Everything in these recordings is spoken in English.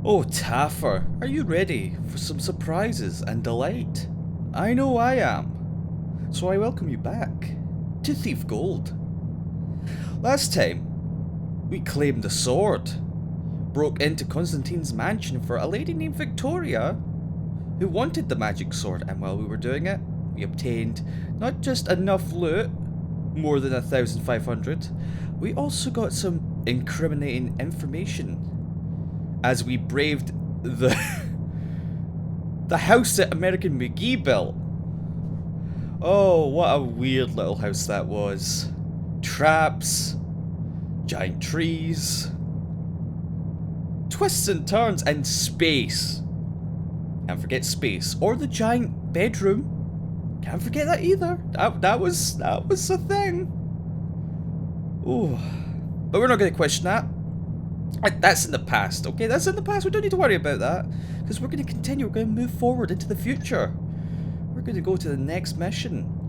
Oh, Taffer, are you ready for some surprises and delight? I know I am. So I welcome you back to Thief Gold. Last time, we claimed a sword, broke into Constantine's mansion for a lady named Viktoria, who wanted the magic sword, and while we were doing it, we obtained not just enough loot, more than 1,500, we also got some incriminating information as we braved the the house that American McGee built. Oh, what a weird little house that was. Traps, giant trees, twists and turns, and space. Can't forget space. Or the giant bedroom. Can't forget that either. That was a thing. Ooh. But we're not going to question that. That's in the past, okay? That's in the past. We don't need to worry about that. Because we're going to continue. We're going to move forward into the future. We're going to go to the next mission.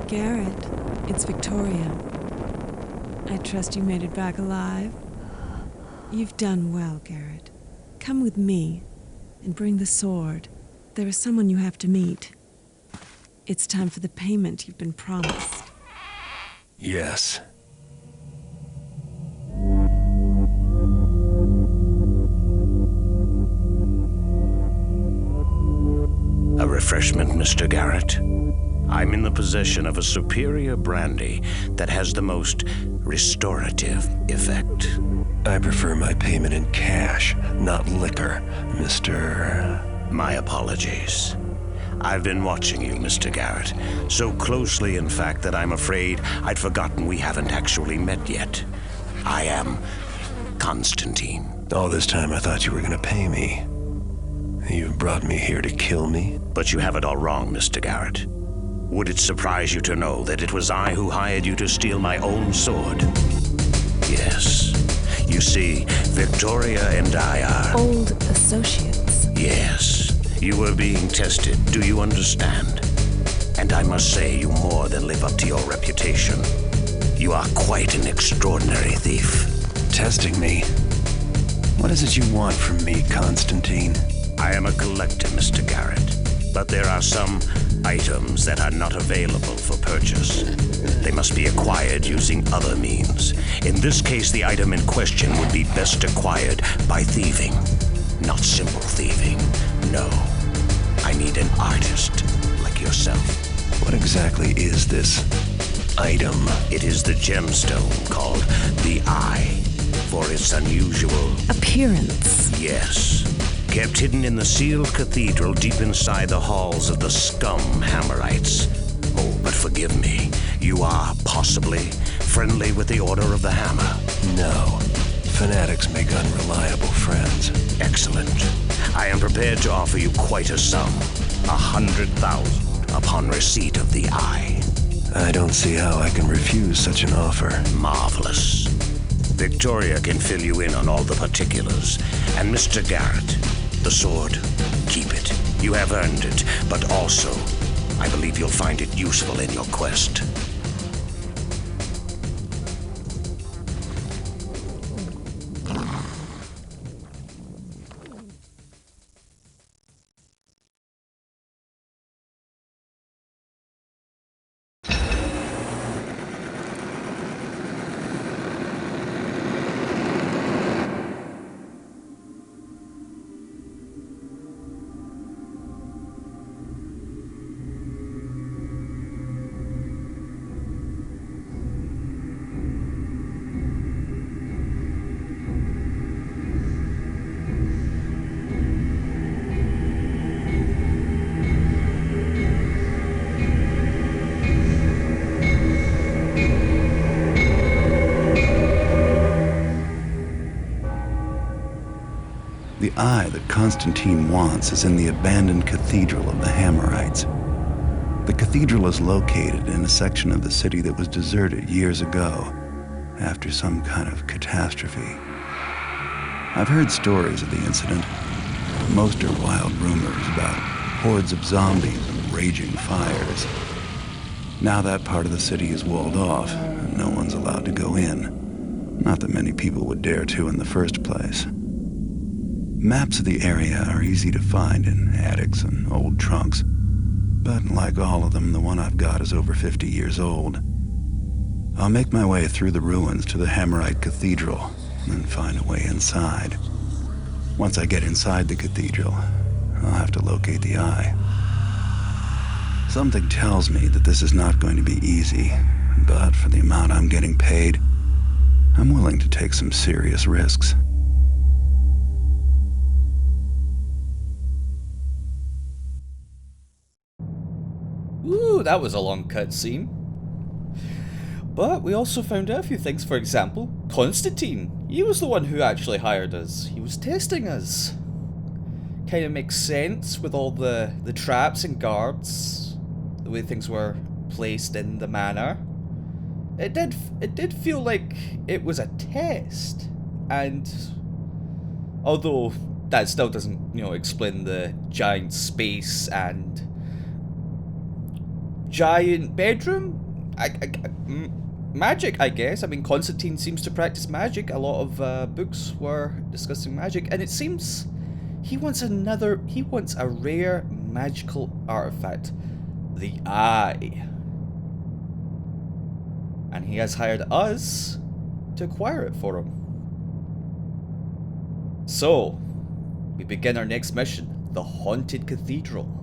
Garrett, it's Viktoria. I trust you made it back alive. You've done well, Garrett. Come with me and bring the sword. There is someone you have to meet. It's time for the payment you've been promised. Yes. A refreshment, Mr. Garrett. I'm in the possession of a superior brandy that has the most restorative effect. I prefer my payment in cash, not liquor, Mr. My apologies. I've been watching you, Mr. Garrett, so closely, in fact, that I'm afraid I'd forgotten we haven't actually met yet. I am Constantine. All this time I thought you were gonna pay me. You've brought me here to kill me? But you have it all wrong, Mr. Garrett. Would it surprise you to know that it was I who hired you to steal my own sword? Yes. You see, Viktoria and I are... Old associates. Yes. You were being tested, do you understand? And I must say you more than live up to your reputation. You are quite an extraordinary thief. Testing me? What is it you want from me, Constantine? I am a collector, Mr. Garrett. But there are some items that are not available for purchase. They must be acquired using other means. In this case, the item in question would be best acquired by thieving. Not simple thieving, no. I need an artist like yourself. What exactly is this item? It is the gemstone called the Eye, for its unusual appearance. Yes. Kept hidden in the sealed cathedral deep inside the halls of the scum Hammerites. Oh, but forgive me. You are possibly friendly with the Order of the Hammer. No. Fanatics make unreliable friends. Excellent. I am prepared to offer you quite a sum. 100,000 upon receipt of the Eye. I don't see how I can refuse such an offer. Marvelous. Viktoria can fill you in on all the particulars. And Mr. Garrett, the sword, keep it. You have earned it, but also, I believe you'll find it useful in your quest. The eye that Constantine wants is in the abandoned cathedral of the Hammerites. The cathedral is located in a section of the city that was deserted years ago, after some kind of catastrophe. I've heard stories of the incident. Most are wild rumors about hordes of zombies and raging fires. Now that part of the city is walled off, and no one's allowed to go in. Not that many people would dare to in the first place. Maps of the area are easy to find in attics and old trunks, but like all of them, the one I've got is over 50 years old. I'll make my way through the ruins to the Haunted Cathedral and find a way inside. Once I get inside the cathedral, I'll have to locate the eye. Something tells me that this is not going to be easy, but for the amount I'm getting paid, I'm willing to take some serious risks. Ooh, that was a long cutscene. But we also found out a few things. For example, Constantine. He was the one who actually hired us. He was testing us. Kind of makes sense with all the traps and guards, the way things were placed in the manor. It did feel like it was a test, and although that still doesn't, explain the giant space and giant bedroom. Magic, I guess. I mean, Constantine seems to practice magic. A lot of books were discussing magic, and it seems he wants a rare magical artifact, the Eye. And he has hired us to acquire it for him. So, we begin our next mission, the Haunted Cathedral.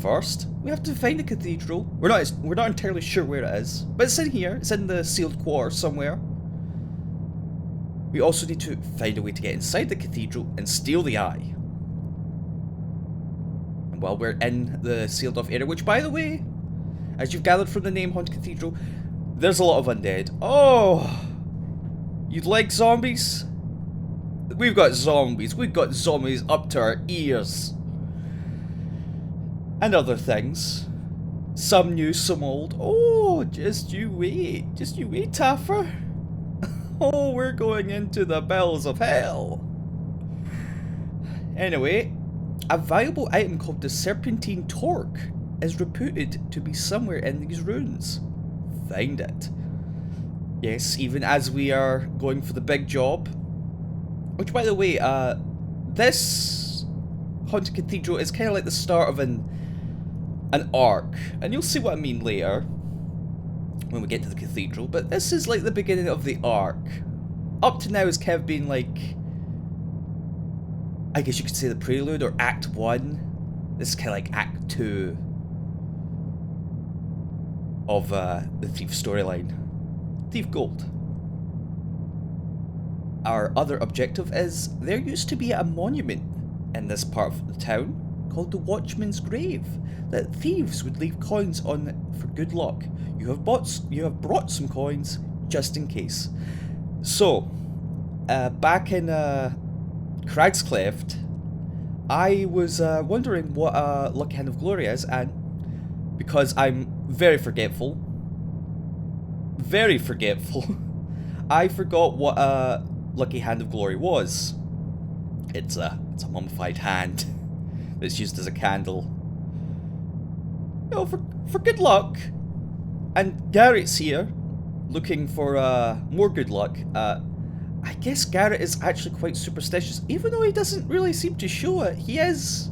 First, we have to find the cathedral. We're not entirely sure where it is, but it's in here. It's in the sealed quarter somewhere. We also need to find a way to get inside the cathedral and steal the eye. And while we're in the sealed off area, which by the way, as you've gathered from the name Haunted Cathedral, there's a lot of undead. Oh, you'd like zombies? We've got zombies. We've got zombies up to our ears. And other things. Some new, some old. Oh, just you wait. Just you wait, Taffer. Oh, we're going into the bells of hell. Anyway, a valuable item called the Serpentine Torque is reputed to be somewhere in these ruins. Find it. Yes, even as we are going for the big job. Which, by the way, this Haunted Cathedral is kind of like the start of an arc, and you'll see what I mean later when we get to the cathedral, but this is like the beginning of the arc. Up to now has kind of been like, I guess you could say the prelude, or Act 1. This is kind of like Act 2 of the Thief storyline. Thief Gold. Our other objective is, there used to be a monument in this part of the town called the Watchman's Grave that thieves would leave coins on for good luck. You have brought some coins just in case. So, back in Crag's Cleft, I was wondering what Lucky Hand of Glory is, and because I'm very forgetful, I forgot what Lucky Hand of Glory was. It's a mummified hand that's used as a candle. For good luck. And Garrett's here, looking for more good luck. I guess Garrett is actually quite superstitious, even though he doesn't really seem to show it. He is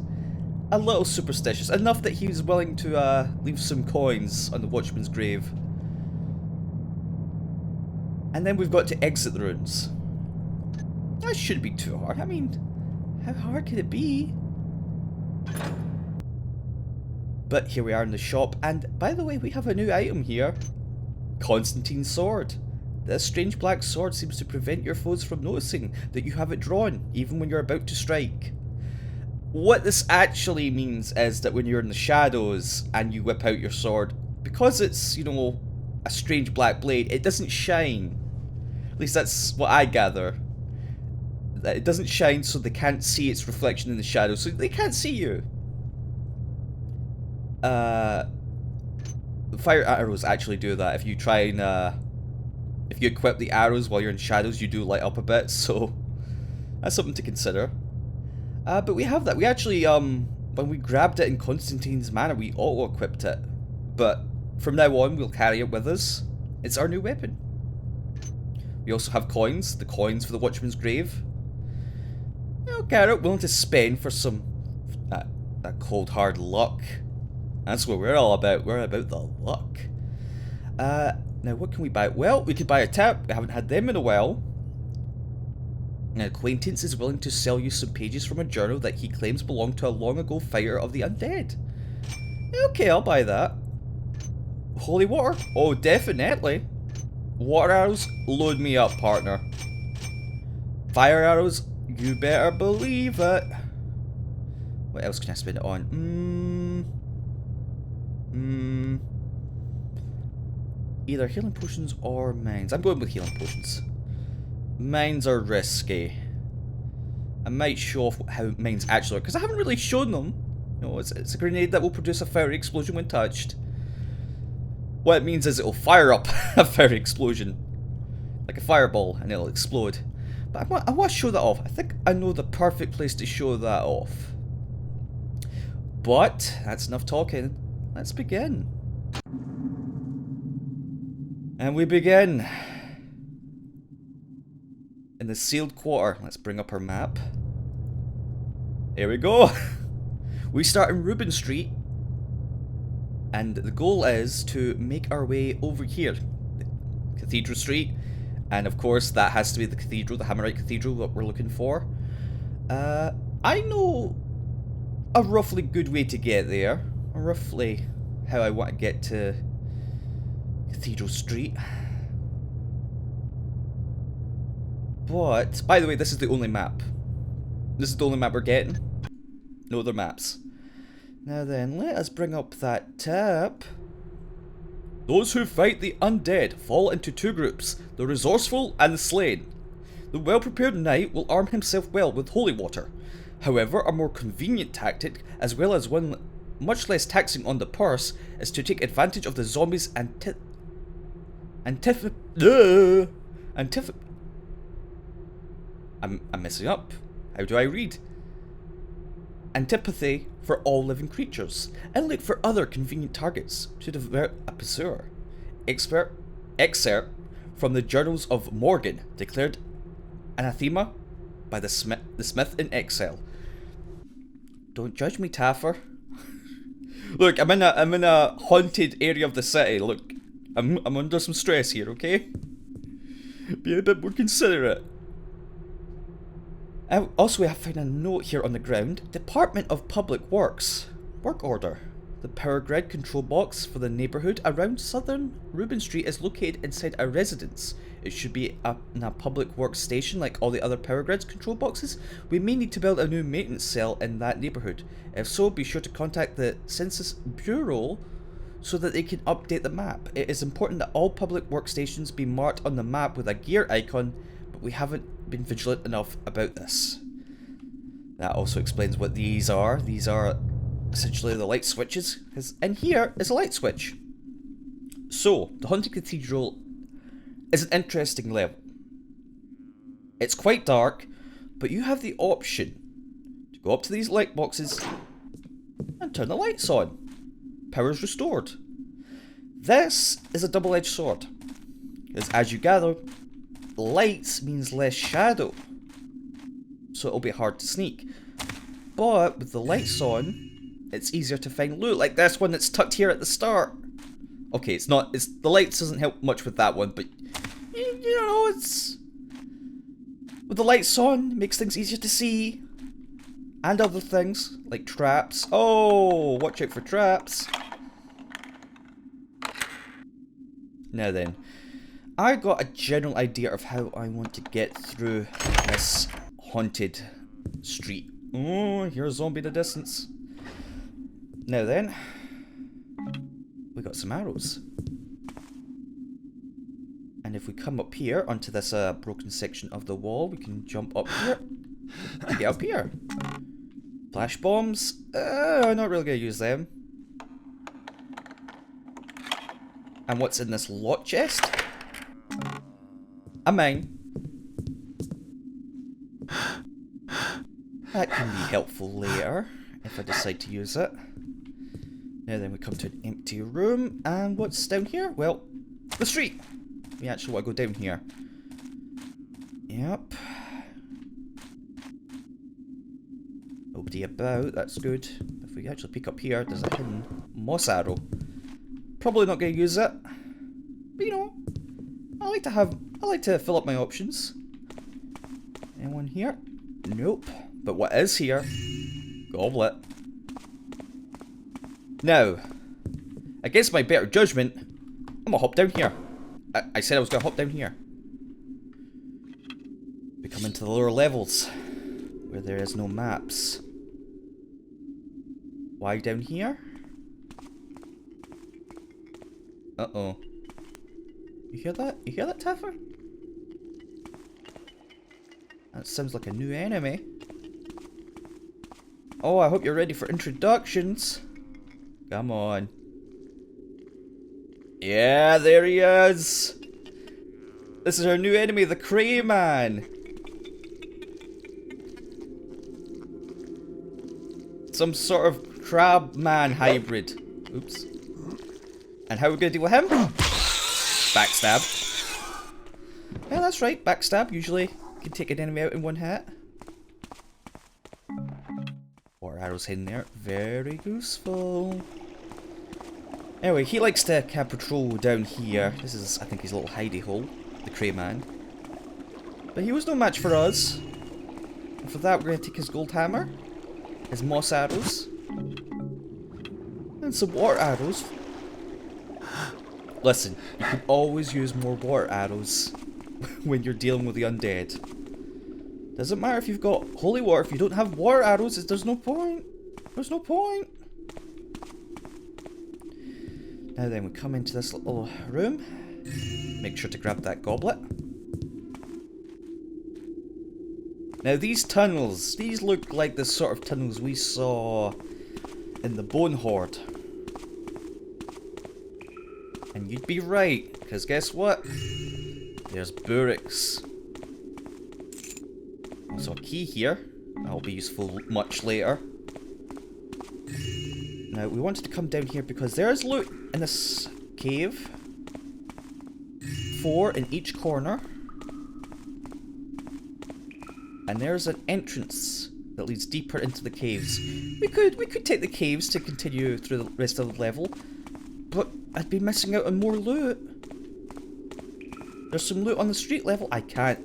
a little superstitious, enough that he was willing to leave some coins on the Watchman's Grave. And then we've got to exit the ruins. That shouldn't be too hard. I mean, how hard could it be? But here we are in the shop, and by the way, we have a new item here. Constantine's sword. This strange black sword seems to prevent your foes from noticing that you have it drawn, even when you're about to strike. What this actually means is that when you're in the shadows and you whip out your sword, because it's, a strange black blade, it doesn't shine. At least that's what I gather. That it doesn't shine, so they can't see its reflection in the shadows, so they can't see you. Fire arrows actually do that. If you try and if you equip the arrows while you're in shadows, you do light up a bit, so that's something to consider. But we have that. We actually, when we grabbed it in Constantine's manor, we auto-equipped it. But from now on, we'll carry it with us. It's our new weapon. We also have coins, the coins for the Watchman's Grave. You know, Garrett willing to spend for some that cold hard luck. That's what we're all about. We're about the luck. Now what can we buy? Well, we could buy a tap. We haven't had them in a while. An acquaintance is willing to sell you some pages from a journal that he claims belonged to a long ago fighter of the undead. Okay, I'll buy that. Holy water? Oh, definitely. Water arrows? Load me up, partner. Fire arrows? You better believe it. What else can I spend it on? Either healing potions or mines. I'm going with healing potions. Mines are risky. I might show off how mines actually are, because I haven't really shown them. No, it's a grenade that will produce a fiery explosion when touched. What it means is it will fire up a fiery explosion. Like a fireball, and it'll explode. But I want to show that off. I think I know the perfect place to show that off. But, that's enough talking. Let's begin. And we begin in the sealed quarter. Let's bring up our map. Here we go. We start in Rubin Street, and the goal is to make our way over here, Cathedral Street, and of course that has to be the cathedral, the Hammerite Cathedral that we're looking for. I know a roughly good way to get there, roughly how I want to get to Cathedral Street. But, by the way, this is the only map. This is the only map we're getting. No other maps. Now then, let us bring up that tab. Those who fight the undead fall into two groups, the resourceful and the slain. The well-prepared knight will arm himself well with holy water. However, a more convenient tactic, as well as one much less taxing on the purse, is to take advantage of the zombies' I'm messing up. How do I read? Antipathy for all living creatures, and look for other convenient targets to divert a pursuer. Excerpt from the Journals of Morgan, declared anathema by the Smith in exile. Don't judge me, Taffer. Look, I'm in a haunted area of the city. Look, I'm under some stress here, okay? Be a bit more considerate. Also, we have found a note here on the ground. Department of Public Works. Work order. The power grid control box for the neighbourhood around southern Rubin Street is located inside a residence. It should be in a public works station like all the other power grids control boxes. We may need to build a new maintenance cell in that neighbourhood. If so, be sure to contact the Census Bureau so that they can update the map. It is important that all public workstations be marked on the map with a gear icon, but we haven't been vigilant enough about this. That also explains what these are. These are essentially the light switches, because in here is a light switch. So, the Haunted Cathedral is an interesting level. It's quite dark, but you have the option to go up to these light boxes and turn the lights on. Power is restored. This is a double-edged sword, because as you gather, lights means less shadow, so it'll be hard to sneak. But with the lights on, it's easier to find loot, like this one that's tucked here at the start. Okay, it's not, the lights doesn't help much with that one, but you know, it's with the lights on, it makes things easier to see, and other things like traps. Oh, watch out for traps. Now then, I got a general idea of how I want to get through this haunted street. Oh, here's a zombie in the distance. Now then, we got some arrows. And if we come up here onto this broken section of the wall, we can jump up here and get up here. Flash bombs, I'm not really going to use them. And what's in this lot chest? A mine. That can be helpful later, if I decide to use it. Now then we come to an empty room, and what's down here? Well, the street! We actually want to go down here. Yep. Nobody about, that's good. If we actually pick up here, there's a hidden moss arrow. Probably not going to use it. But you know, I like to fill up my options. Anyone here? Nope. But what is here? Goblet. Now, against my better judgment, I'm gonna hop down here. I said I was gonna hop down here. We come into the lower levels, where there is no maps. Why down here? Uh-oh. You hear that? You hear that, Taffer? That sounds like a new enemy. Oh, I hope you're ready for introductions. Come on. Yeah, there he is. This is our new enemy, the Crayman. Some sort of crab man hybrid. Oops. And how are we going to deal with him? Backstab. Yeah, that's right. Backstab usually can take an enemy out in one hit. Water arrows hidden there. Very useful. Anyway, he likes to camp patrol down here. This is, I think, his little hidey hole. The Crayman. But he was no match for us. And for that, we're going to take his gold hammer. His moss arrows. And some water arrows. Listen, you can always use more water arrows when you're dealing with the undead. Doesn't matter if you've got holy water, if you don't have water arrows, there's no point. There's no point. Now then, we come into this little room. Make sure to grab that goblet. Now these tunnels, these look like the sort of tunnels we saw in the Bone Horde. And you'd be right, because guess what? There's Burricks. Also a key here. That'll be useful much later. Now we wanted to come down here because there's loot in this cave. 4 in each corner. And there's an entrance that leads deeper into the caves. We could take the caves to continue through the rest of the level, but I'd be missing out on more loot. There's some loot on the street level. I can't.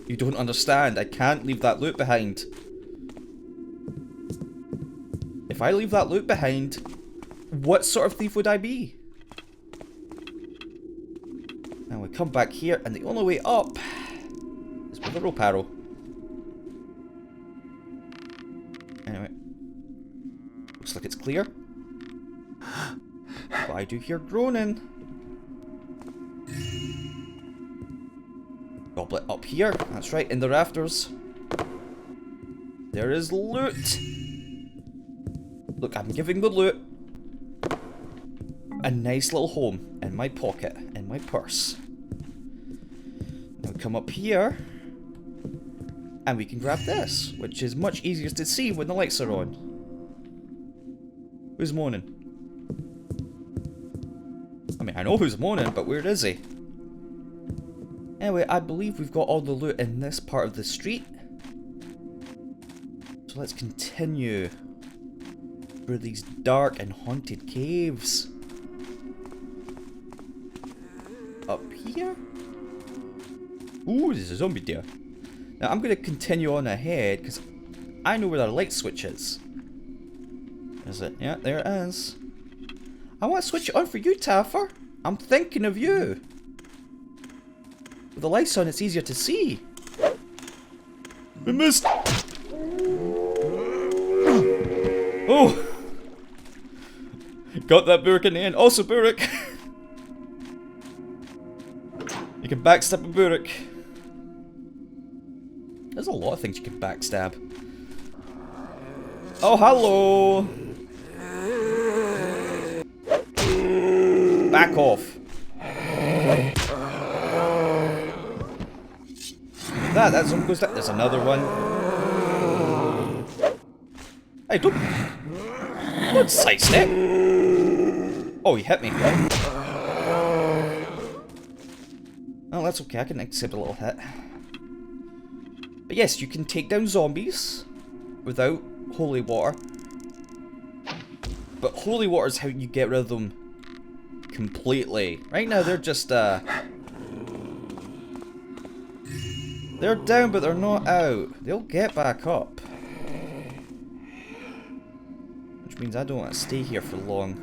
You don't understand. I can't leave that loot behind. If I leave that loot behind, what sort of thief would I be? Now we come back here, and the only way up is with a rope arrow. Anyway. Looks like it's clear. But I do hear groaning. Goblet up here. That's right, in the rafters. There is loot. Look, I'm giving the loot a nice little home in my pocket, in my purse. Now we come up here, and we can grab this, which is much easier to see when the lights are on. Who's moaning? I mean, I know who's moaning, but where is he? Anyway, I believe we've got all the loot in this part of the street. So let's continue through these dark and haunted caves. Up here? Ooh, there's a zombie there. Now I'm going to continue on ahead because I know where the light switch is. Is it? Yeah, there it is. I want to switch it on for you, Taffer. I'm thinking of you. With the lights on, it's easier to see. We missed. Oh! Got that Burrick in the end. Also, Burrick. You can backstab a Burrick. There's a lot of things you can backstab. Oh, hello! Back off. That zombie goes down. There's another one. Hey, don't sidestep. Oh, he hit me. Oh, that's okay. I can accept a little hit. But yes, you can take down zombies without holy water. But holy water is how you get rid of them completely. Right now, they're just, they're down, but they're not out. They'll get back up. Which means I don't want to stay here for long.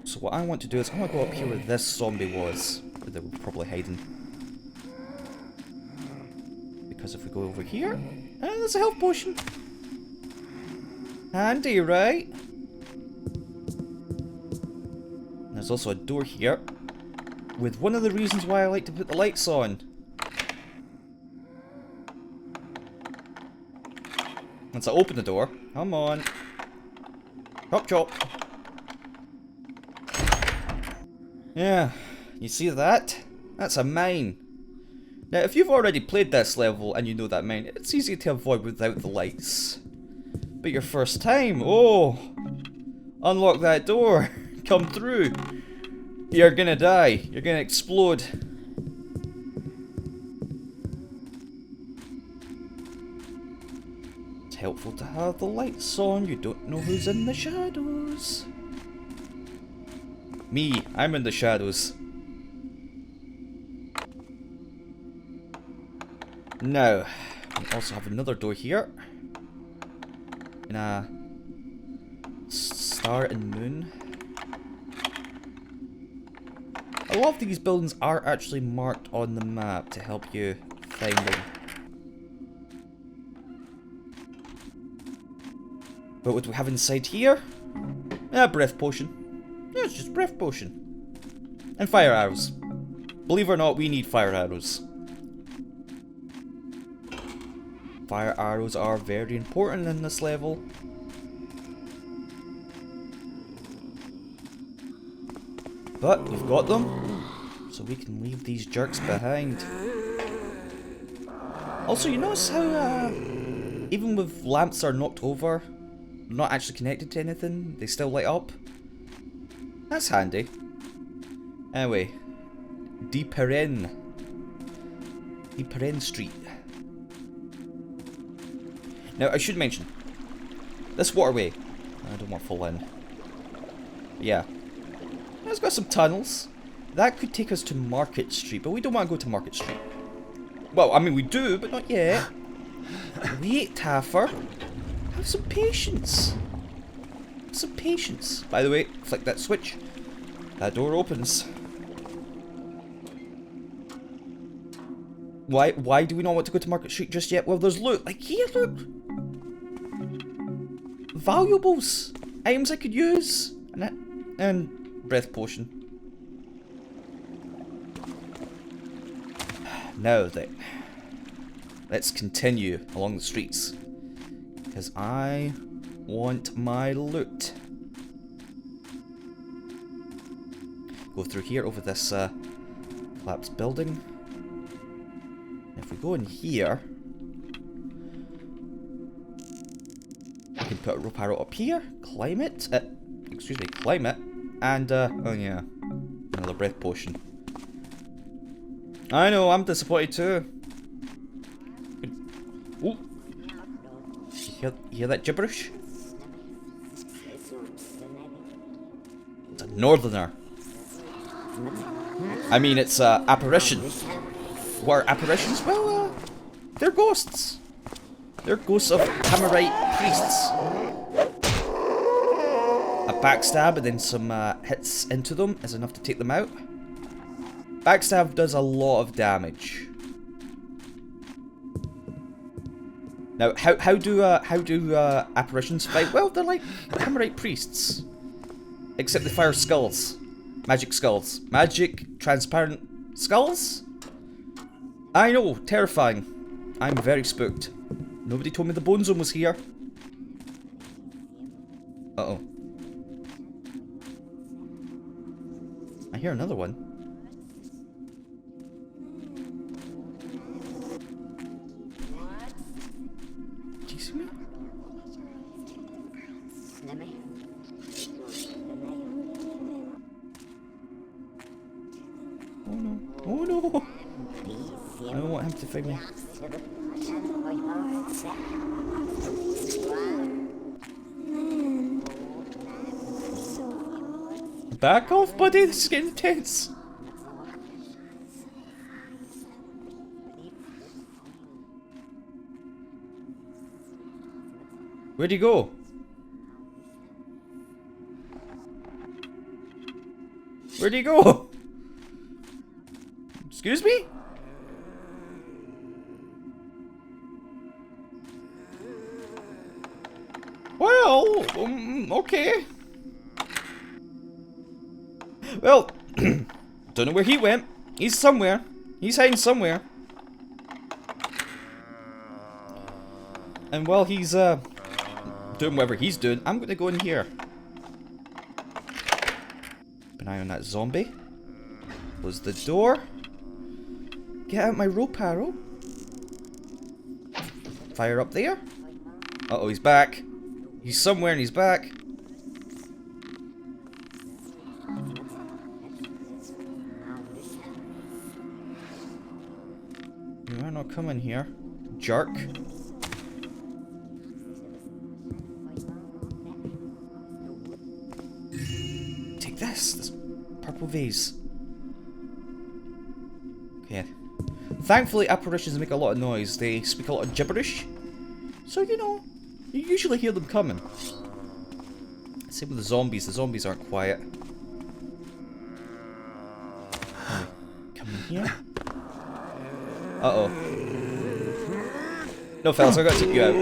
So what I want to do is I want to go up here where this zombie was. Where they were probably hiding. Because if we go over here... there's a health potion. Handy, right? There's also a door here. With one of the reasons why I like to put the lights on. Once I open the door, come on. Chop chop. Yeah, you see that? That's a mine. Now, if you've already played this level and you know that mine, it's easy to avoid without the lights. But your first time, oh, unlock that door, come through. You're gonna die. You're gonna explode. It's helpful to have the lights on. You don't know who's in the shadows. Me, I'm in the shadows. Now, we also have another door here. In a star and moon. A lot of these buildings are actually marked on the map to help you find them. But what do we have inside here? A breath potion. Yeah, it's just breath potion. And fire arrows. Believe it or not, we need fire arrows. Fire arrows are very important in this level. But we've got them, so we can leave these jerks behind. Also, you notice how even with lamps are knocked over, not actually connected to anything, they still light up? That's handy. Anyway, Deeper in Street. Now, I should mention, this waterway, I don't want to fall in. But yeah, it's got some tunnels. That could take us to Market Street, but we don't want to go to Market Street. Well, I mean, we do, but not yet. Wait, Taffer. Have some patience. Have some patience. By the way, flick that switch. That door opens. Why do we not want to go to Market Street just yet? Well, there's loot. Like here, look. Valuables. Items I could use. And breath potion. Now then, let's continue along the streets, because I want my loot. Go through here over this collapsed building. If we go in here, we can put a rope arrow up here, climb it, climb it, and oh yeah, another breath potion. I know, I'm disappointed too. Ooh. You hear that gibberish? It's a northerner. I mean, it's an apparition. What are apparitions? Well, they're ghosts. They're ghosts of Hammerite priests. A backstab and then some hits into them is enough to take them out. Backstab does a lot of damage. Now, how do apparitions fight? Well, they're like Hammerite priests, except they fire skulls, magic skulls, magic transparent skulls. I know, terrifying. I'm very spooked. Nobody told me the bone zone was here. Uh oh. I hear another one. Do you see me? Oh no. Oh no! I don't want him to find me. Back off, buddy! This is getting intense! Where'd he go? Where'd he go? Excuse me? Well, okay. Well, don't know where he went. He's somewhere. He's hiding somewhere. And while he's doing whatever he's doing, I'm gonna go in here. Keep an eye on that zombie. Close the door. Get out my rope arrow. Fire up there. Uh-oh, he's back. He's somewhere and he's back. You are not coming here, jerk. Take this purple vase. Okay. Thankfully, apparitions make a lot of noise. They speak a lot of gibberish. So, you know, you usually hear them coming. Same with the zombies. The zombies aren't quiet. Come in here. Uh-oh. No, fellas, I gotta take you out.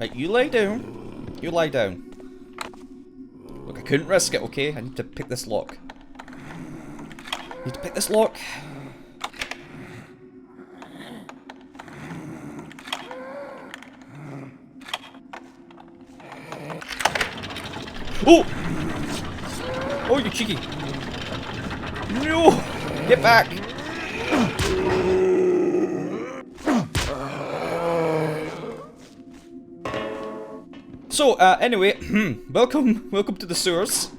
Right, you lie down. You lie down. Look, I couldn't risk it, okay? I need to pick this lock. Need to pick this lock. Oh! Oh, you cheeky! No! Get back! So, anyway, welcome to the sewers.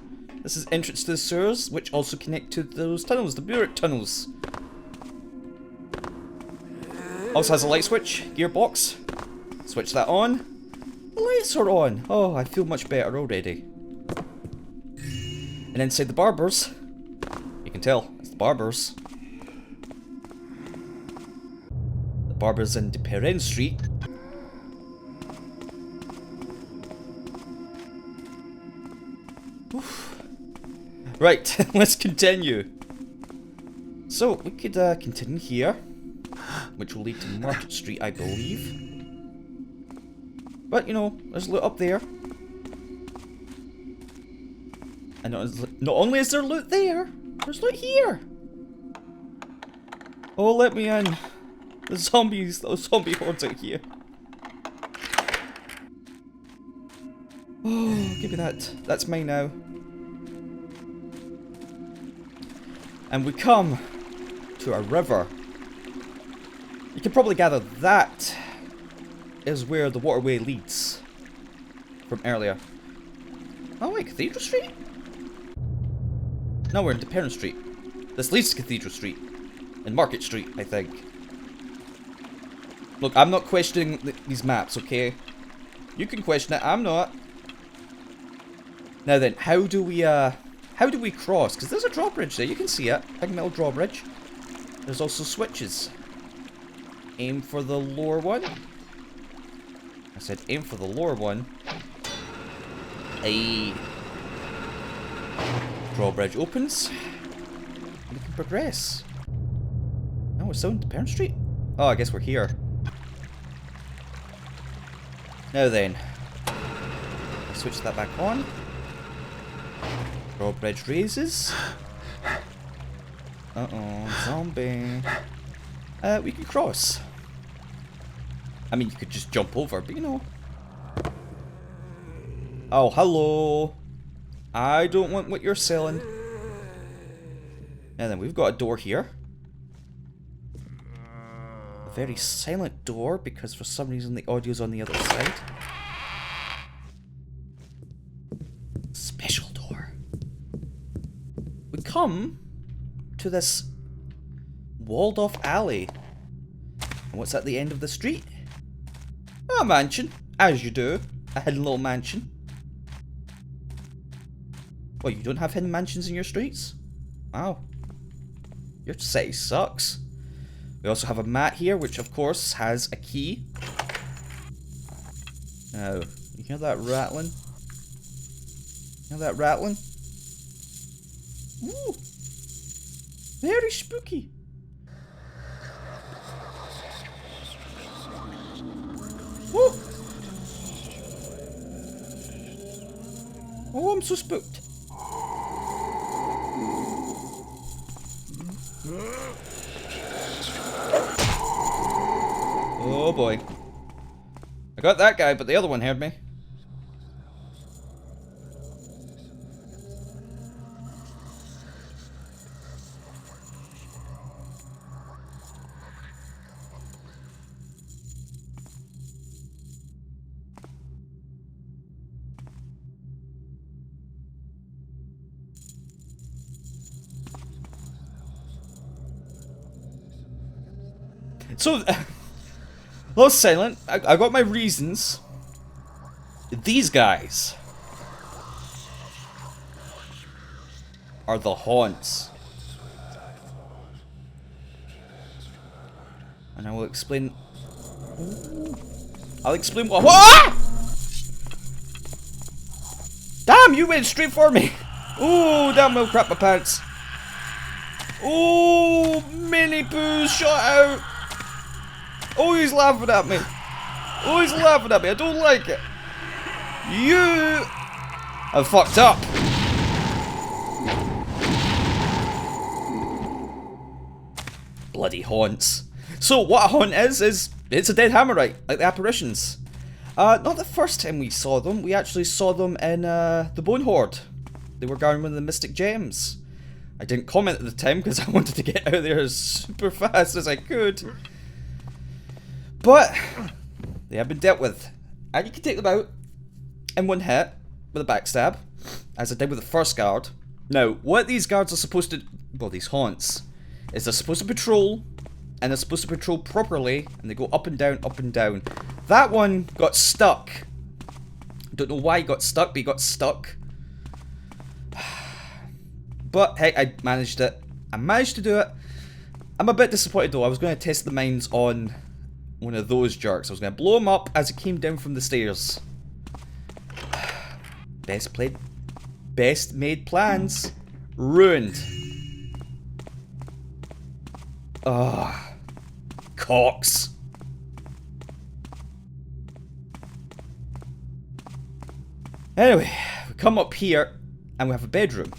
This is entrance to the sewers, which also connect to those tunnels, the Burek tunnels. Also has a light switch, gearbox. Switch that on. The lights are on. Oh, I feel much better already. And inside the barbers, you can tell, it's the barbers. The barbers in Perrin Street. Oof. Right, let's continue. So, we could continue here, which will lead to Market Street, I believe. But, you know, there's loot up there. And not only is there loot there, there's loot here. Oh, let me in. The zombies, those zombie hordes out here. Oh, give me that. That's mine now. And we come to a river. You can probably gather that is where the waterway leads from earlier. Oh wait, Cathedral Street? No, we're in Perrin Street. This leads to Cathedral Street. And Market Street, I think. Look, I'm not questioning these maps, okay? You can question it, I'm not. Now then, how do we cross? Because there's a drawbridge there, you can see it. Big metal drawbridge. There's also switches. Aim for the lower one. I said aim for the lower one. Drawbridge opens. We can progress. Oh, we're still in Perrin Street? Oh, I guess we're here. Now then. I'll switch that back on. Drawbridge raises. Uh-oh, zombie. We can cross. I mean, you could just jump over, but you know. Oh, hello. I don't want what you're selling. And then we've got a door here. A very silent door because for some reason the audio's on the other side. Special door. We come to this walled off alley. And what's at the end of the street? A mansion, as you do. A hidden little mansion. Well, you don't have hidden mansions in your streets? Wow. Your city sucks. We also have a mat here, which of course has a key. Now, you hear that rattling? Hear that rattling? Ooh. Very spooky. Woo. Oh, I'm so spooked. Oh boy. I got that guy, but the other one heard me. So, Lost Silent, I got my reasons. These guys are the haunts. And I will explain. I'll explain what. Ah! Damn, you went straight for me. Oh, damn, well, crap my pants. Oh, Minnie Pooh shot out. Oh, he's laughing at me. Oh, he's laughing at me. I don't like it. You have fucked up. Bloody haunts. So, what a haunt is it's a dead hammerite, like the apparitions. Not the first time we saw them. We actually saw them in the Bone Hoard. They were guarding one of the mystic gems. I didn't comment at the time because I wanted to get out of there as super fast as I could. But they have been dealt with. And you can take them out in one hit with a backstab, as I did with the first guard. Now, what these guards are supposed to, well, these haunts, is they're supposed to patrol, and they're supposed to patrol properly, and they go up and down, up and down. That one got stuck. Don't know why he got stuck, but he got stuck. But, hey, I managed it. I managed to do it. I'm a bit disappointed though. I was going to test the mines on one of those jerks. I was going to blow him up as he came down from the stairs. Best made plans. Ruined. Ugh. Cocks. Anyway, we come up here and we have a bedroom.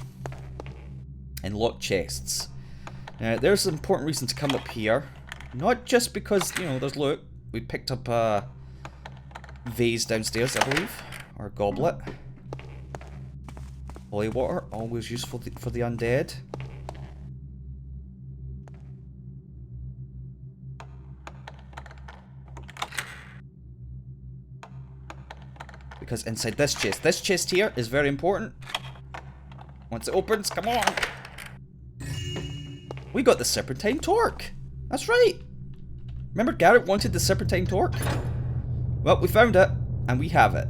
And locked chests. Now, there's an important reason to come up here. Not just because, you know, there's loot. We picked up a vase downstairs, I believe. Or a goblet. Holy water, always useful for the undead. Because inside this chest here is very important. Once it opens, come on! We got the serpentine torque! That's right! Remember Garrett wanted the serpentine torque? Well, we found it, and we have it.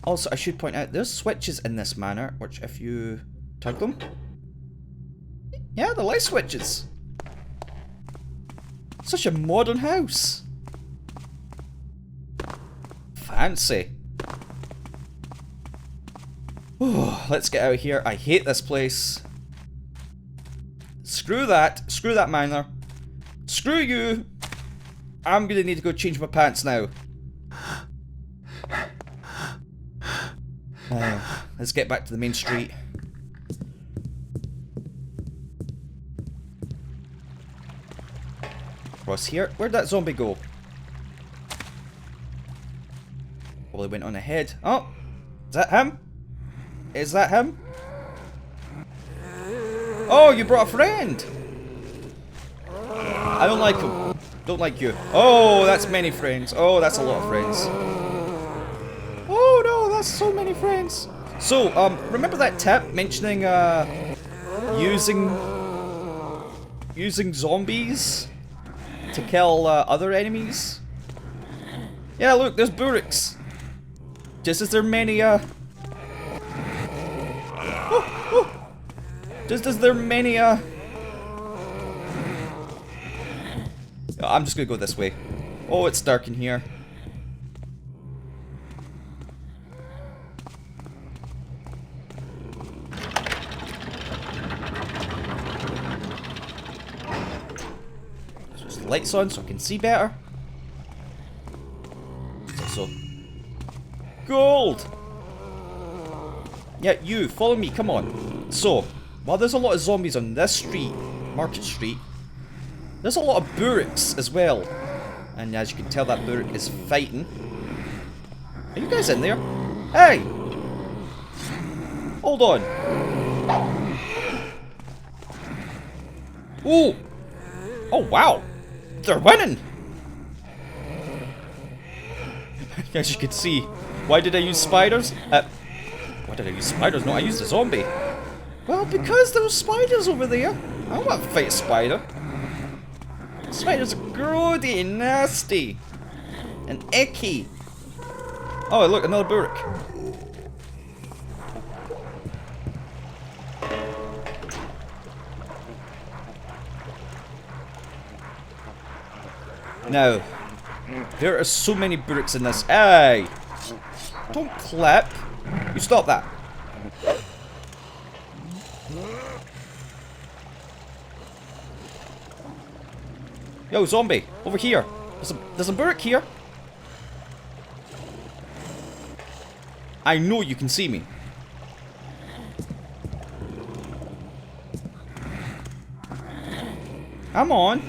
Also, I should point out, there's switches in this manor, which if you tug them... Yeah, the light switches! Such a modern house! Fancy. Oh, let's get out of here. I hate this place. Screw that manor. Screw you. I'm gonna need to go change my pants now. Let's get back to the main street. across here. Where'd that zombie go? Probably went on ahead. Oh! Is that him? Is that him? Oh, you brought a friend! I don't like him. Don't like you. Oh, that's many friends. Oh, that's a lot of friends. Oh no, that's so many friends. So, remember that tip mentioning, using zombies to kill, other enemies? Yeah, look, there's Bureks. Just as there are many, just as there are many, I'm just gonna go this way. Oh, it's dark in here. Just the lights on so I can see better. So, gold! Yeah, you, follow me, come on. So, while there's a lot of zombies on this street, Market Street, there's a lot of Bureks as well. And as you can tell, that Burek is fighting. Are you guys in there? Hey! Hold on. Ooh! Oh, wow! They're winning! As you can see, why did I use spiders? Why did I use spiders? No, I used a zombie. Well, because there were spiders over there. I don't want to fight a spider. Spiders are grody and nasty. And icky. Oh, look, another Burek. Now, there are so many Bureks in this. Hey! Don't clip. You stop that. Yo, zombie, over here. There's a Burek here. I know you can see me. Come on.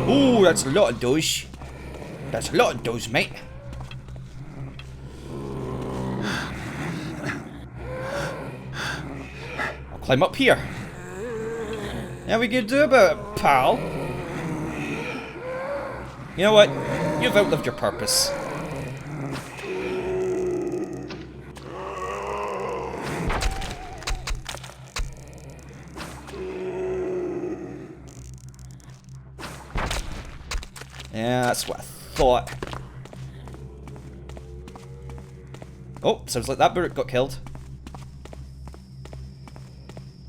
Ooh, that's a lot of those. That's a lot of those, mate. I'll climb up here. How we gonna do about it, pal? You know what? You've outlived your purpose. Yeah, that's what I thought. Oh, sounds like that Burek got killed.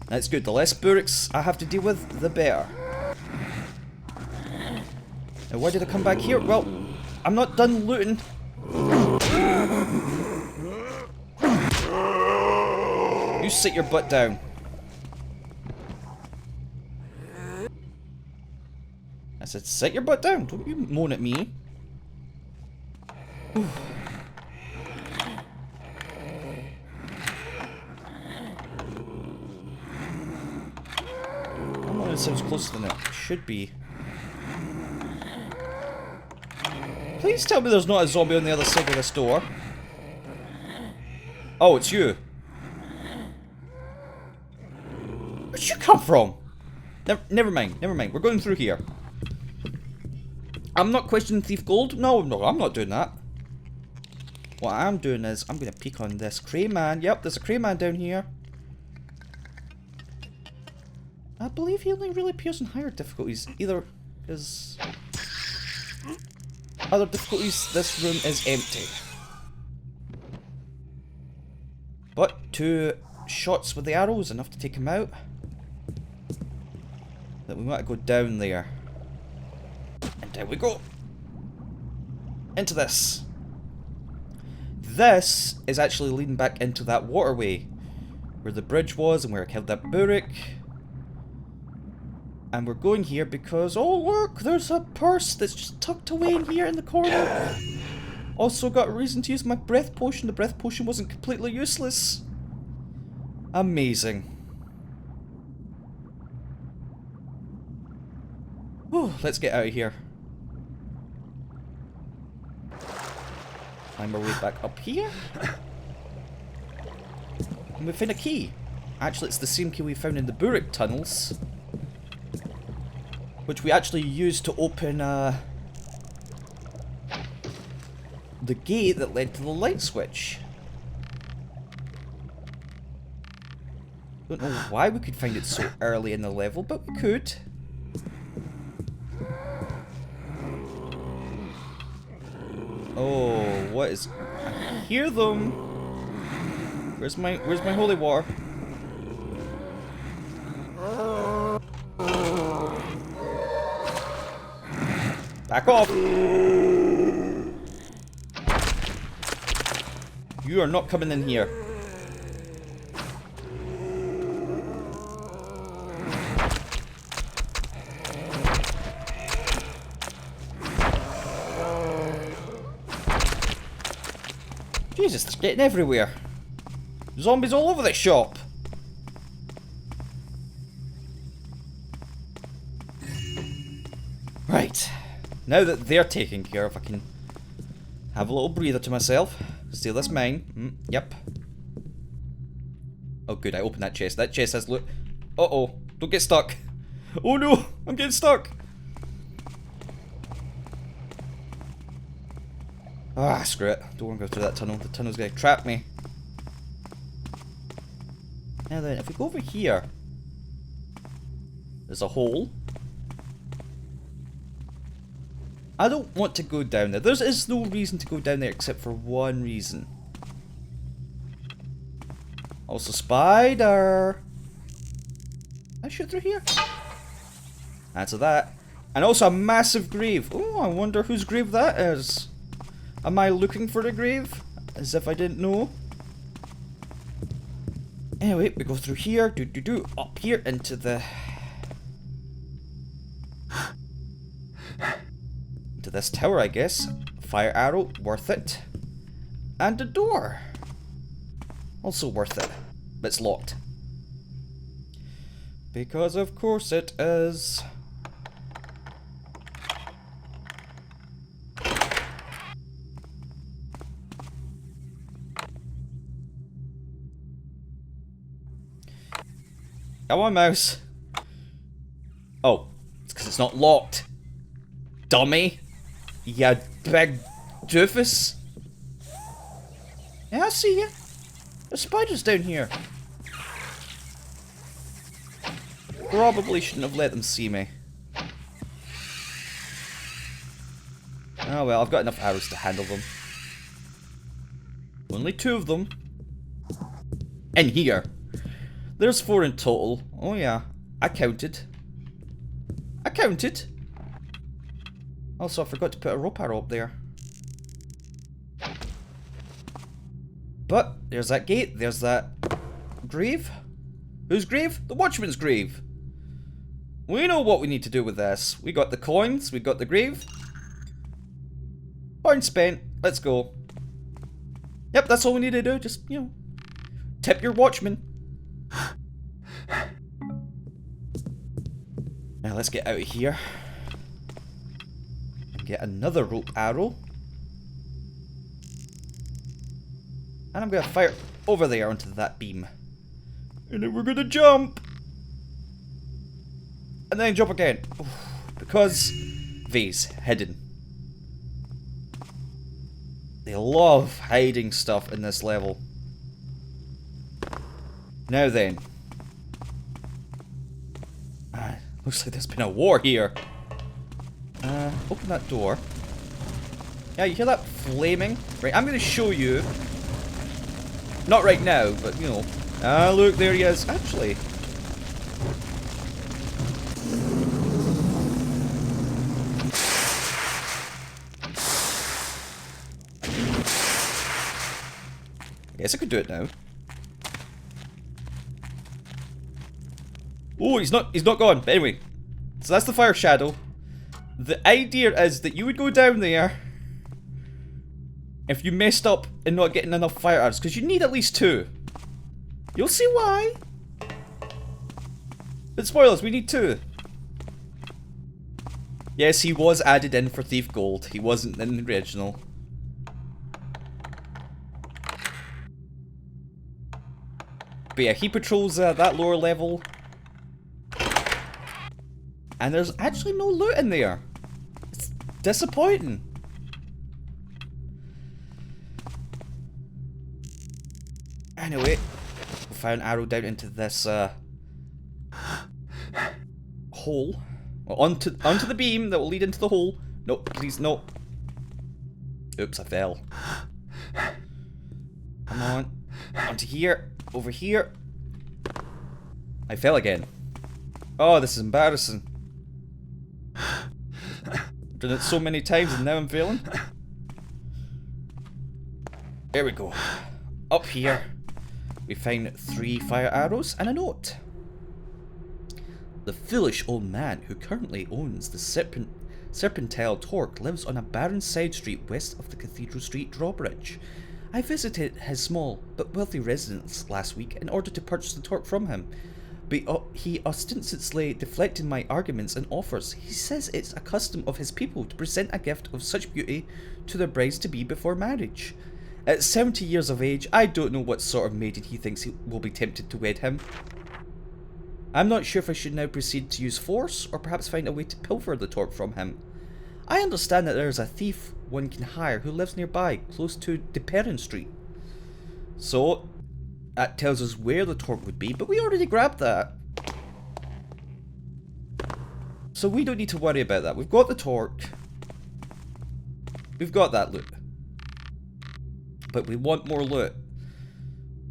That's good. The less Bureks I have to deal with, the better. Now, why did I come back here? Well, I'm not done looting. You sit your butt down. I said, sit your butt down. Don't you moan at me. Ooh. It sounds closer than it should be. Please tell me there's not a zombie on the other side of this door. Oh, it's you. Where'd you come from? Never mind. We're going through here. I'm not questioning Thief Gold. No, I'm not doing that. What I'm doing is I'm going to peek on this Crayman. Yep, there's a Crayman down here. I believe he only really appears in higher difficulties. Either because other difficulties, this room is empty. But 2 shots with the arrow is enough to take him out. That we want to go down there. And down we go. Into this. This is actually leading back into that waterway where the bridge was and where I killed that Burek. And we're going here because, oh look, there's a purse that's just tucked away in here in the corner. Also got a reason to use my breath potion. The breath potion wasn't completely useless. Amazing. Whew, let's get out of here. Climb our way back up here. And we found a key. Actually, it's the same key we found in the Burek tunnels, which we actually used to open the gate that led to the light switch. Don't know why we could find it so early in the level, but we could. Oh, what is... I hear them. Where's my holy water? Back off! You are not coming in here. Jesus, it's getting everywhere. Zombies all over the shop. Right. Now that they're taken care of, I can have a little breather to myself. Steal this mine. Yep. Oh good, I opened that chest. That chest has loot. Uh-oh. Don't get stuck. Oh no, I'm getting stuck. Ah, screw it. Don't want to go through that tunnel. The tunnel's going to trap me. Now then, if we go over here, there's a hole. I don't want to go down there. There is no reason to go down there except for one reason. Also, spider. Can I shoot through here? Answer that. And also a massive grave. Oh, I wonder whose grave that is. Am I looking for a grave? As if I didn't know. Anyway, we go through here, up here into the... into this tower, I guess. Fire arrow, worth it. And a door. Also worth it. But it's locked. Because of course it is. Come on, mouse. Oh, it's because it's not locked. Dummy. You big doofus. Yeah, I see you. There's spiders down here. Probably shouldn't have let them see me. Oh well, I've got enough arrows to handle them. Only 2 of them. In here. There's 4 in total. Oh yeah, I counted. I counted. Also, I forgot to put a rope arrow up there. But, there's that gate, there's that grave. Whose grave? The watchman's grave. We know what we need to do with this. We got the coins, we got the grave. Point spent, let's go. Yep, that's all we need to do, just, you know, tip your watchman. Now let's get out of here. And get another rope arrow. And I'm going to fire over there onto that beam. And then we're going to jump. And then jump again. Because vase hidden. They love hiding stuff in this level. Now then. Looks like there's been a war here. Open that door. Yeah, you hear that flaming? Right, I'm going to show you. Not right now, but you know. Ah, look, there he is. Actually. I guess I could do it now. Oh, he's not gone. But anyway, so that's the fire shadow. The idea is that you would go down there if you messed up in not getting enough fire arrows, because you need at least 2. You'll see why. But spoilers, we need 2. Yes, he was added in for Thief Gold. He wasn't in the original. But yeah, he patrols that lower level. And there's actually no loot in there. It's disappointing. Anyway, we'll fire an arrow down into this hole. Well, onto the beam that will lead into the hole. No, please, no. Oops, I fell. Come on. Onto here. Over here. I fell again. Oh, this is embarrassing. I've done it so many times and now I'm failing. There we go. Up here, we find 3 fire arrows and a note. The foolish old man who currently owns the Serpentile Torque lives on a barren side street west of the Cathedral Street drawbridge. I visited his small but wealthy residence last week in order to purchase the torque from him, but he ostensibly deflected my arguments and offers. He says it's a custom of his people to present a gift of such beauty to their brides-to-be before marriage. At 70 years of age, I don't know what sort of maiden he thinks will be tempted to wed him. I'm not sure if I should now proceed to use force, or perhaps find a way to pilfer the torque from him. I understand that there is a thief one can hire who lives nearby, close to DePerrin Street. So, that tells us where the torque would be, but we already grabbed that. So we don't need to worry about that. We've got the torque. We've got that loot. But we want more loot.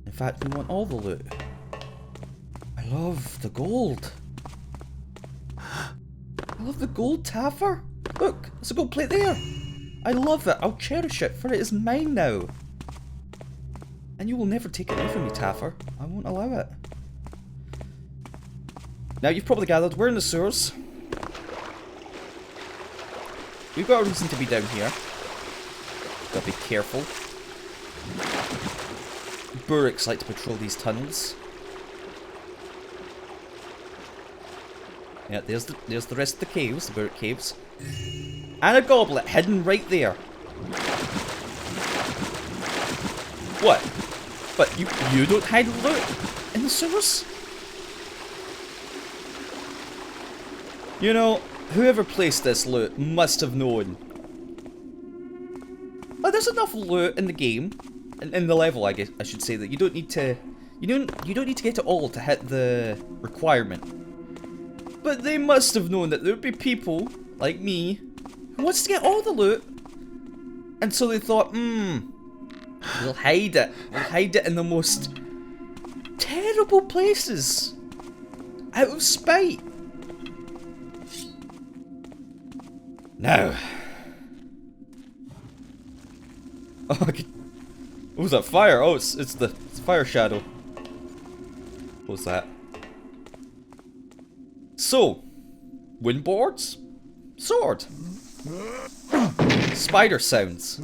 In fact, we want all the loot. I love the gold. I love the gold Taffer. Look, there's a gold plate there. I love it. I'll cherish it, for it is mine now. And you will never take it away from me, Taffer. I won't allow it. Now, you've probably gathered, we're in the sewers. We've got a reason to be down here. Gotta be careful. Burricks like to patrol these tunnels. Yeah, there's the rest of the caves, the Burrick caves. And a goblet hidden right there. What? But you don't hide loot in the sewers? You know, whoever placed this loot must have known. Like, there's enough loot in the game, in the level, I guess I should say, that you don't need to, you don't need to get it all to hit the requirement. But they must have known that there would be people like me who wants to get all the loot, and so they thought, we'll hide it. We'll hide it in the most terrible places, out of spite. Now. Oh, what was that? Fire? Oh, it's fire shadow. What was that? So, windboards, sword, spider sounds.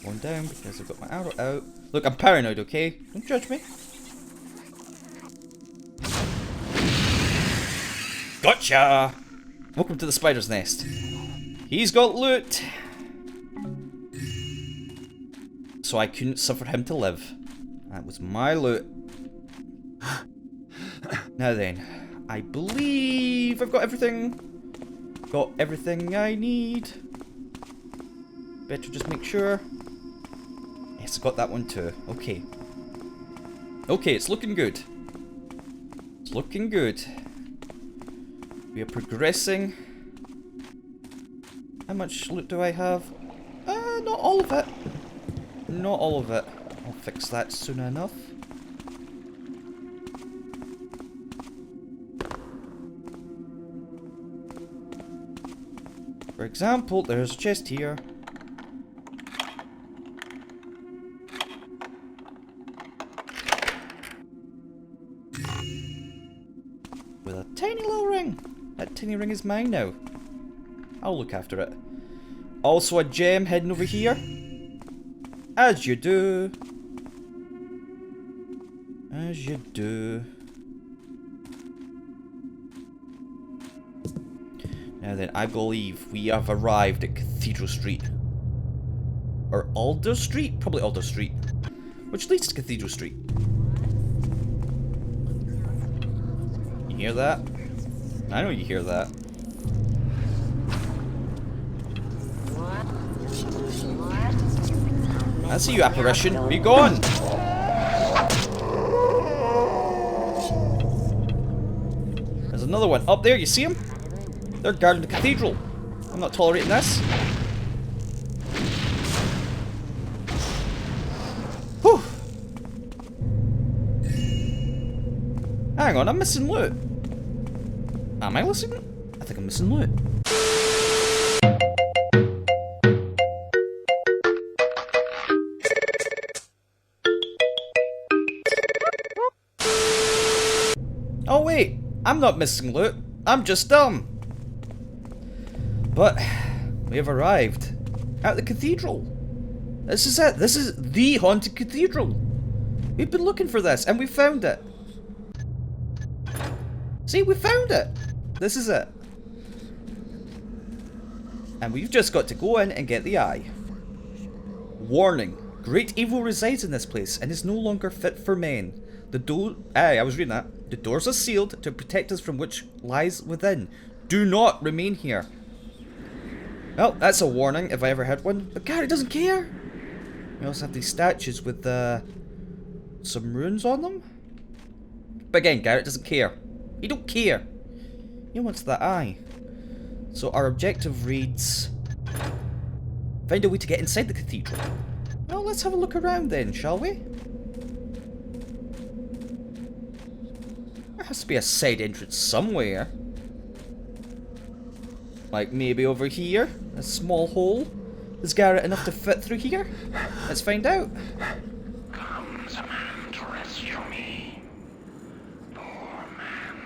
One down because I've got my arrow out. Look, I'm paranoid, okay? Don't judge me. Gotcha! Welcome to the spider's nest. He's got loot. So I couldn't suffer him to live. That was my loot. Now then, I believe I've got everything. Got everything I need. Better just make sure. Yes, I got that one too. Okay. Okay, it's looking good. It's looking good. We are progressing. How much loot do I have? Not all of it. Not all of it. I'll fix that soon enough. For example, there's a chest here. With a tiny little ring. That tiny ring is mine now. I'll look after it. Also a gem hidden over here. As you do. As you do. Now then, I believe we have arrived at Cathedral Street. Or Alder Street? Probably Alder Street. Which leads to Cathedral Street. You hear that? I know you hear that. I see you, apparition. Where you going? There's another one up there. You see him? They're guarding the cathedral. I'm not tolerating this. Whew. Hang on, I'm missing loot. Am I listening? I think I'm missing loot. Oh wait, I'm not missing loot. I'm just dumb. But we have arrived at the cathedral. This is it. This is the Haunted Cathedral. We've been looking for this and we found it. See, we found it. This is it. And we've just got to go in and get the eye. Warning. Great evil resides in this place and is no longer fit for men. The door... I was reading that. The doors are sealed to protect us from which lies within. Do not remain here. Well, that's a warning if I ever had one. But Garrett doesn't care. We also have these statues with some runes on them. But again, Garrett doesn't care. He don't care. He wants that eye. So our objective reads... Find a way to get inside the cathedral. Well, let's have a look around then, shall we? There has to be a side entrance somewhere. Like maybe over here? A small hole? Is Garrett enough to fit through here? Let's find out. Comes a man to rescue me. Poor man.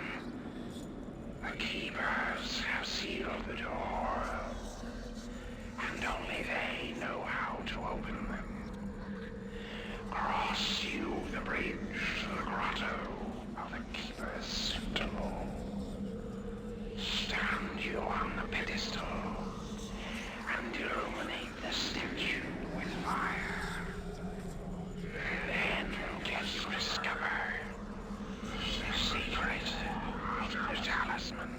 The keepers have sealed the door, and only they know how to open them. Cross you the bridge to the grotto of the keeper's citadel. Stand you on the pedestal and illuminate the statue with fire. Then can you discover the secret of the talisman.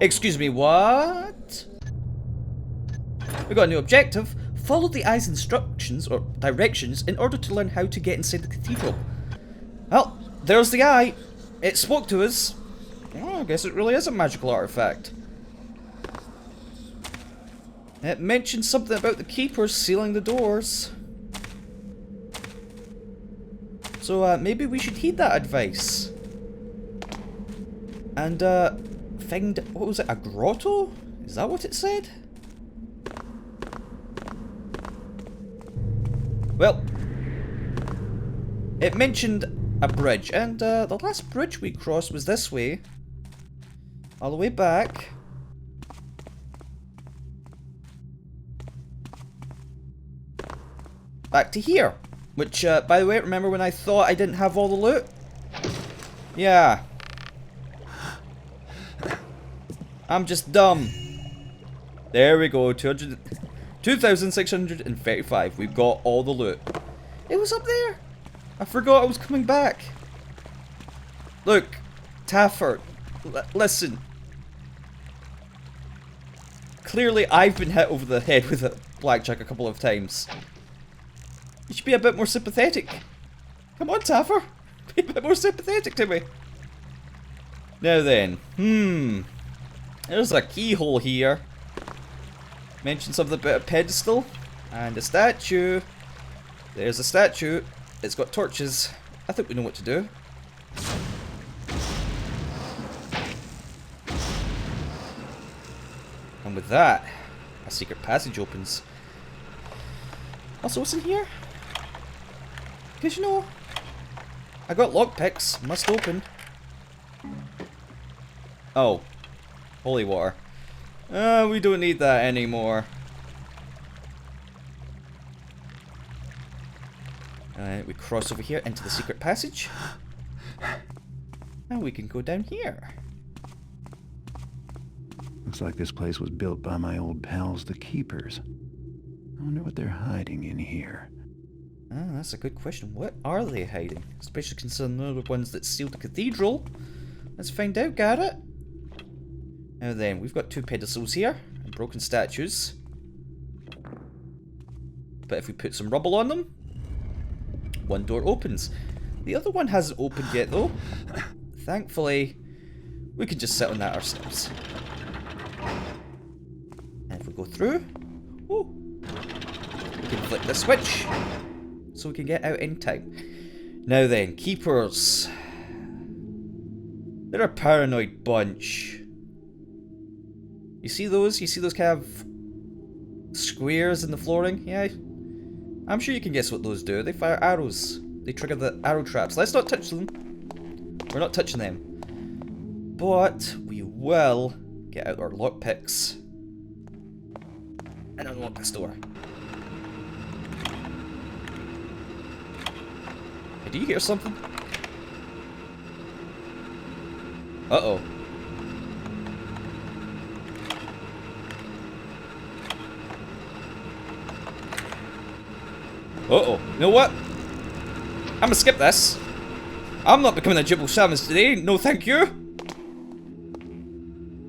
Excuse me, what? We got a new objective. Follow the eye's instructions or directions in order to learn how to get inside the cathedral. Well, there's the eye. It spoke to us. Oh, I guess it really is a magical artifact. It mentioned something about the keepers sealing the doors. So maybe we should heed that advice. And find, what was it, a grotto? Is that what it said? Well, it mentioned a bridge, and the last bridge we crossed was this way. All the way back. Back to here. Which, by the way, remember when I thought I didn't have all the loot? Yeah. I'm just dumb. There we go, 2,635. We've got all the loot. It was up there. I forgot I was coming back. Look, Taffer, listen. Clearly I've been hit over the head with a blackjack a couple of times. You should be a bit more sympathetic. Come on, Taffer. Be a bit more sympathetic to me. Now then, there's a keyhole here. Mention something about a pedestal and a statue. There's a statue. It's got torches. I think we know what to do. And with that, a secret passage opens. Also, what's in here? Because you know, I got lockpicks. Must open. Oh. Holy water. We don't need that anymore. We cross over here into the secret passage. And we can go down here. Looks like this place was built by my old pals, the Keepers. I wonder what they're hiding in here. That's a good question. What are they hiding? Especially considering they're the ones that sealed the cathedral. Let's find out, Garrett. Now then, we've got 2 pedestals here, and broken statues. But if we put some rubble on them, one door opens. The other one hasn't opened yet, though. Thankfully, we can just sit on that ourselves. And if we go through, oh, we can flick the switch, so we can get out in time. Now then, keepers. They're a paranoid bunch. You see those? You see those kind of squares in the flooring? Yeah, I'm sure you can guess what those do. They fire arrows. They trigger the arrow traps. Let's not touch them. We're not touching them. But we will get out our lockpicks and unlock this door. Hey, do you hear something? Uh-oh. Uh-oh. You know what? I'm gonna skip this. I'm not becoming a Jibble Shamus today. No thank you.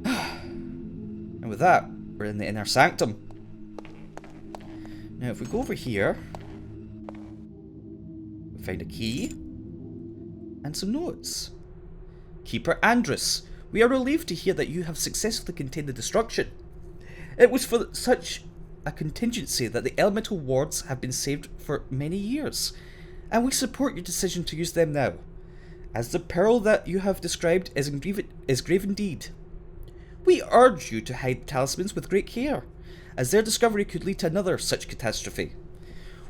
And with that, we're in the inner sanctum. Now if we go over here, we find a key and some notes. Keeper Andrus, we are relieved to hear that you have successfully contained the destruction. It was for such a contingency that the elemental wards have been saved for many years, and we support your decision to use them now, as the peril that you have described is grave indeed. We urge you to hide talismans with great care, as their discovery could lead to another such catastrophe.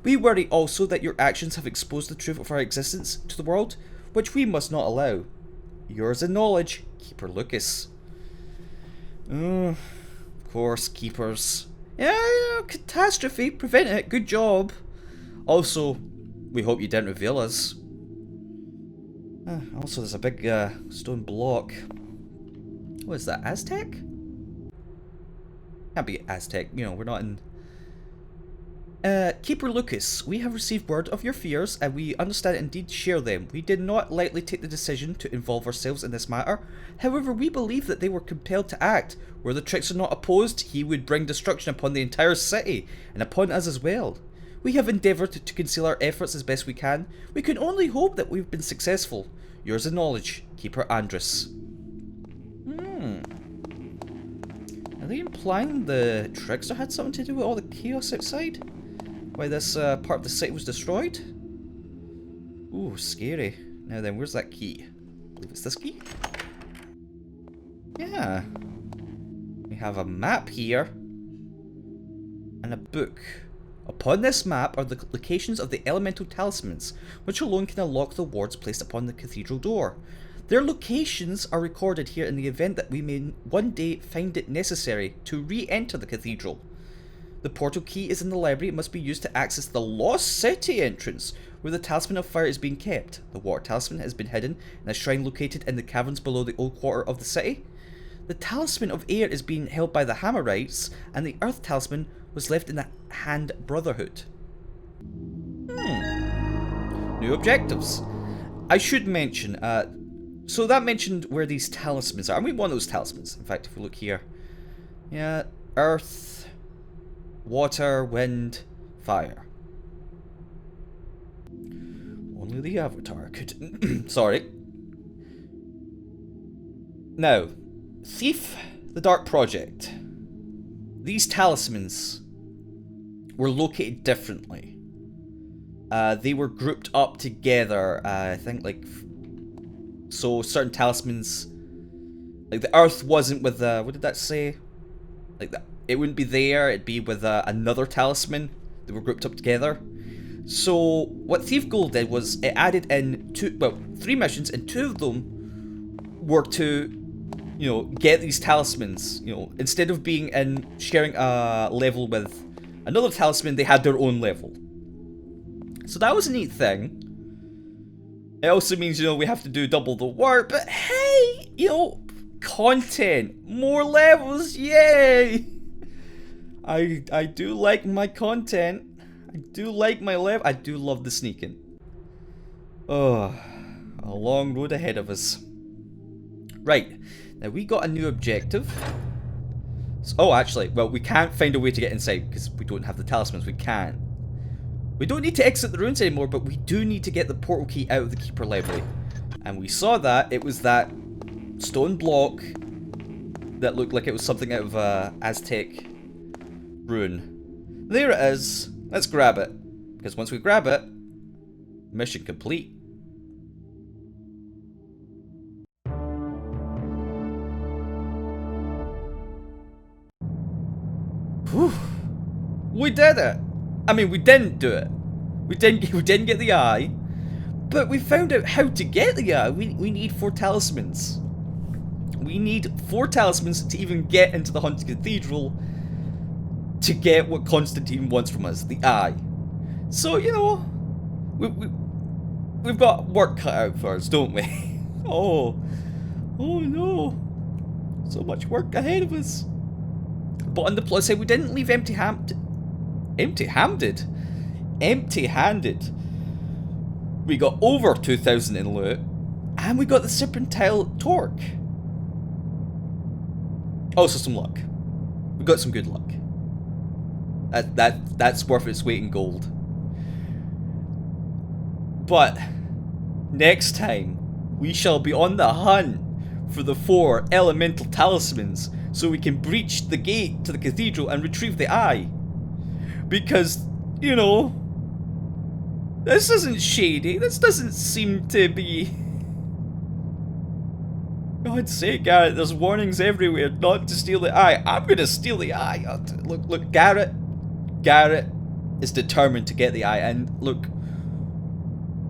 We worry also that your actions have exposed the truth of our existence to the world, which we must not allow. Yours in knowledge, Keeper Lucas. Of course, Keepers. Yeah, catastrophe, prevent it, good job. Also, we hope you didn't reveal us. Also, there's a big stone block. What is that, Aztec? Can't be Aztec, you know, we're not in... Keeper Lucas, we have received word of your fears, and we understand and indeed share them. We did not lightly take the decision to involve ourselves in this matter. However, we believe that they were compelled to act. Were the tricks not opposed, he would bring destruction upon the entire city, and upon us as well. We have endeavoured to conceal our efforts as best we can. We can only hope that we've been successful. Yours in knowledge, Keeper Andrus. Are they implying the trickster had something to do with all the chaos outside? Why this part of the city was destroyed? Ooh, scary. Now then, where's that key? I believe it's this key? Yeah. We have a map here. And a book. Upon this map are the locations of the elemental talismans, which alone can unlock the wards placed upon the cathedral door. Their locations are recorded here in the event that we may one day find it necessary to re-enter the cathedral. The portal key is in the library. It must be used to access the Lost City entrance, where the Talisman of Fire is being kept. The Water Talisman has been hidden in a shrine located in the caverns below the old quarter of the city. The Talisman of Air is being held by the Hammerites, and the Earth Talisman was left in the Hand Brotherhood. New objectives. I should mention, so that mentioned where these talismans are, and we want those talismans. In fact, if we look here, yeah, Earth, Water, Wind, Fire. Only the Avatar could... Sorry. Now, Thief, the Dark Project. These talismans were located differently. They were grouped up together, I think, like... So, certain talismans... Like, the Earth wasn't with the... What did that say? Like, it wouldn't be there, it'd be with another talisman. They were grouped up together. So what Thief Gold did was it added in 3 missions, and 2 of them were to, get these talismans. Instead of being in sharing a level with another talisman, they had their own level. So that was a neat thing. It also means, we have to do double the work, but hey, content, more levels, yay! I do like my content. I do like my level. I do love the sneaking. Oh, a long road ahead of us. Right, now we got a new objective. Actually, we can't find a way to get inside because we don't have the talismans. We can't. We don't need to exit the ruins anymore, but we do need to get the portal key out of the Keeper Library. And we saw that. It was that stone block that looked like it was something out of a Aztec ruin. There it is. Let's grab it. Because once we grab it, mission complete. Whew. We did it. I mean, we didn't do it. We didn't get the eye, but we found out how to get the eye. We need 4 talismans. We need 4 talismans to even get into the Haunted Cathedral to get what Constantine wants from us, the eye. So, we've got work cut out for us, don't we? Oh no. So much work ahead of us. But on the plus side, we didn't leave empty-handed. We got over 2,000 in loot, and we got the Serpentile Torque. Also some luck. We got some good luck. That's worth its weight in gold. But next time, we shall be on the hunt for the 4 elemental talismans so we can breach the gate to the cathedral and retrieve the eye. Because, this isn't shady. This doesn't seem to be... God's sake, Garrett, there's warnings everywhere not to steal the eye. I'm gonna steal the eye. Look, Garrett is determined to get the eye, and look,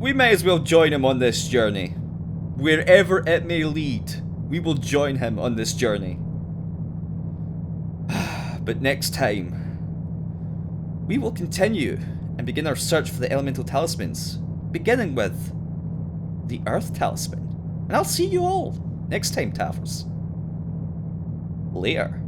we may as well join him on this journey. Wherever it may lead, we will join him on this journey. But next time, we will continue and begin our search for the elemental talismans, beginning with the Earth Talisman. And I'll see you all next time, Tavers. Later.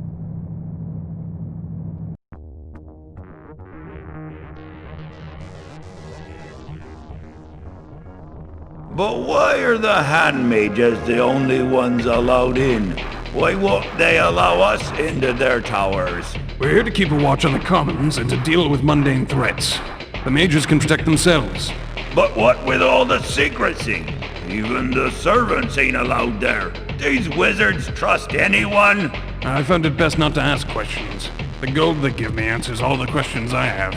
But why are the handmaids the only ones allowed in? Why won't they allow us into their towers? We're here to keep a watch on the commons and to deal with mundane threats. The mages can protect themselves. But what with all the secrecy? Even the servants ain't allowed there. These wizards trust anyone? I found it best not to ask questions. The gold they give me answers all the questions I have.